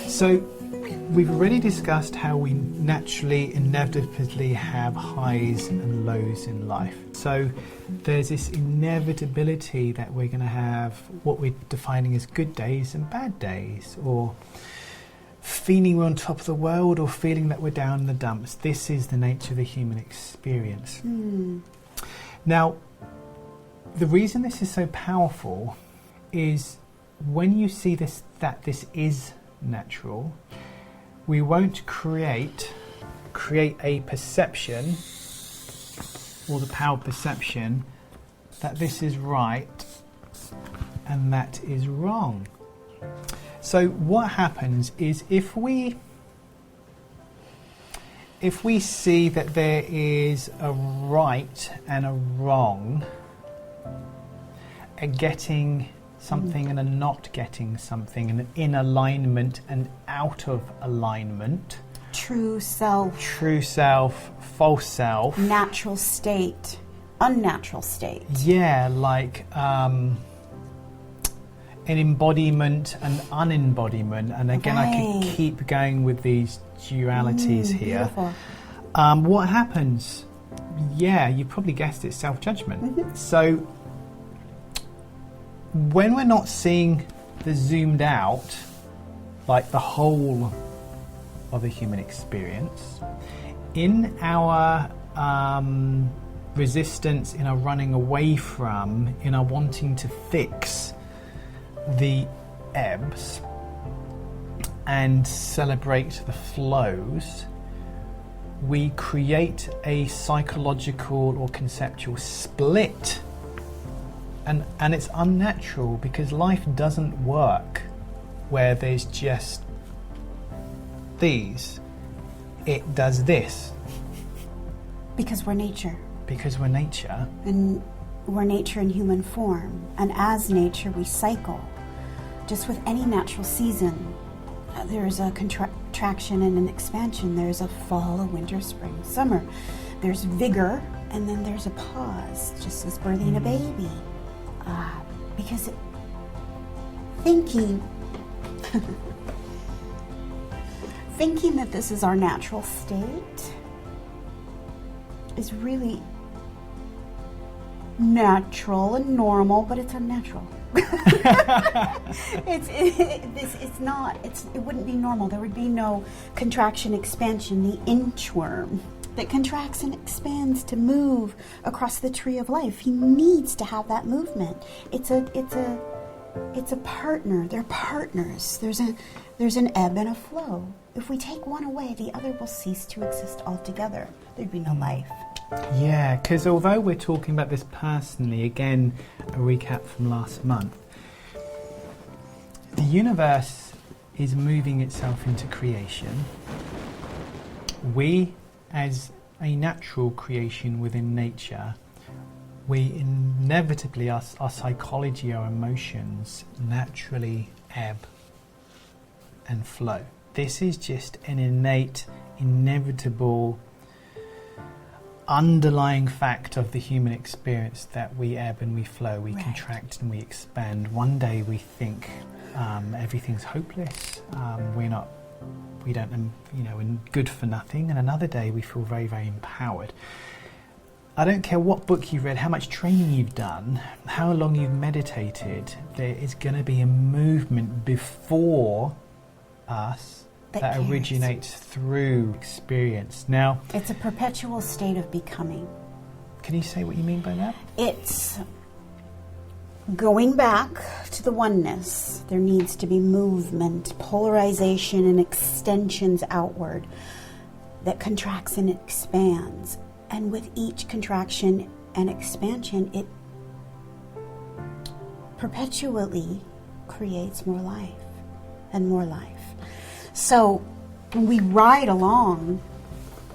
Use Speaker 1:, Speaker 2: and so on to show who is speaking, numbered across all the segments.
Speaker 1: So we've already discussed how we naturally, inevitably have highs and lows in life. So there's this inevitability that we're going to have what we're defining as good days and bad days, or feeling we're on top of the world or feeling that we're down in the dumps. This is the nature of the human experience. Now, the reason this is so powerful is when you see this, that this is natural, we won't create a perception, or the power of perception, that this is right and that is wrong. So what happens is if we see that there is a right and a wrong, a getting something and a not getting something, and in alignment and out of alignment,
Speaker 2: true self,
Speaker 1: false self,
Speaker 2: natural state, unnatural state.
Speaker 1: Yeah, like an embodiment and unembodiment, and again I could keep going with these dualities here.
Speaker 2: Beautiful.
Speaker 1: What happens? Yeah, you probably guessed it, self-judgment. So when we're not seeing the zoomed out, like the whole of the human experience, in our resistance, in our running away from, in our wanting to fix the ebbs and celebrate the flows, we create a psychological or conceptual split. And it's unnatural, because life doesn't work where there's just these. It does this.
Speaker 2: Because we're nature.
Speaker 1: Because we're nature.
Speaker 2: And we're nature in human form. And as nature, we cycle. Just with any natural season, there's a contraction and an expansion. There's a fall, a winter, spring, summer. There's vigor, and then there's a pause, just as birthing a baby. Because thinking that this is our natural state is really natural and normal, but it's unnatural. It's not. It wouldn't be normal. There would be no contraction, expansion. The inchworm that contracts and expands to move across the tree of life, he needs to have that movement. It's a partner. They're partners. There's an ebb and a flow. If we take one away, the other will cease to exist altogether. There'd be no life.
Speaker 1: Yeah, because although we're talking about this personally, again, a recap from last month, the universe is moving itself into creation. We, as a natural creation within nature, we inevitably, our psychology, our emotions, naturally ebb and flow. This is just an innate, inevitable, underlying fact of the human experience, that we ebb and we flow, we contract and we expand. One day we think everything's hopeless, we don't, we're good for nothing, and another day we feel very, very empowered. I don't care what book you've read, how much training you've done, how long you've meditated, there is going to be a movement before us that originates through experience. Now,
Speaker 2: it's a perpetual state of becoming.
Speaker 1: Can you say what you mean by that?
Speaker 2: It's going back to the oneness. There needs to be movement, polarization, and extensions outward that contracts and expands. And with each contraction and expansion, it perpetually creates more life and more life. So when we ride along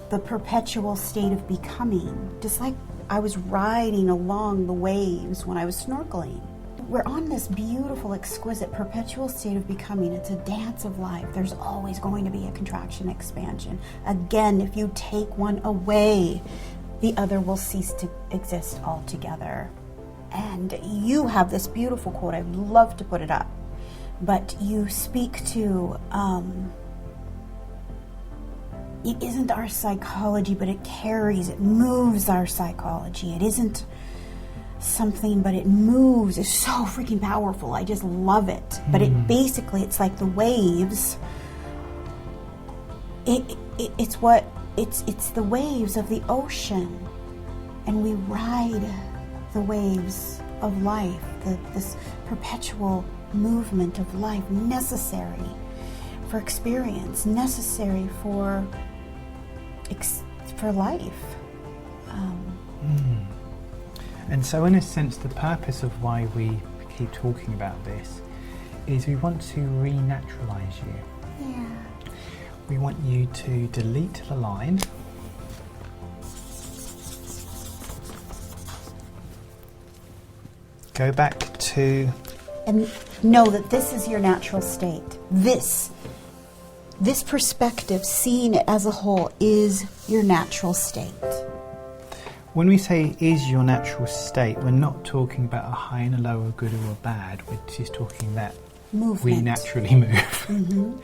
Speaker 2: the perpetual state of becoming, just like I was riding along the waves when I was snorkeling, we're on this beautiful, exquisite, perpetual state of becoming. It's a dance of life. There's always going to be a contraction, expansion. Again, if you take one away, the other will cease to exist altogether. And you have this beautiful quote, I'd love to put it up, but you speak to, it isn't our psychology, but it moves our psychology. It isn't something, but it moves. It's so freaking powerful. I just love it. But it's like the waves. It's the waves of the ocean, and we ride the waves of life, this perpetual movement of life, necessary for experience, necessary for life.
Speaker 1: And so in a sense, the purpose of why we keep talking about this is we want to re-naturalize you.
Speaker 2: Yeah.
Speaker 1: We want you to delete the line. Go back to...
Speaker 2: And know that this is your natural state. This perspective, seeing it as a whole, is your natural state.
Speaker 1: When we say is your natural state, we're not talking about a high and a low, a good or a bad. We're just talking that
Speaker 2: Movement.
Speaker 1: we naturally move.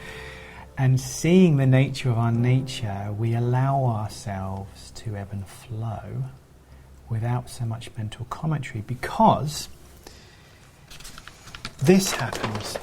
Speaker 1: And seeing the nature of our nature, we allow ourselves to ebb and flow without so much mental commentary, because this happens.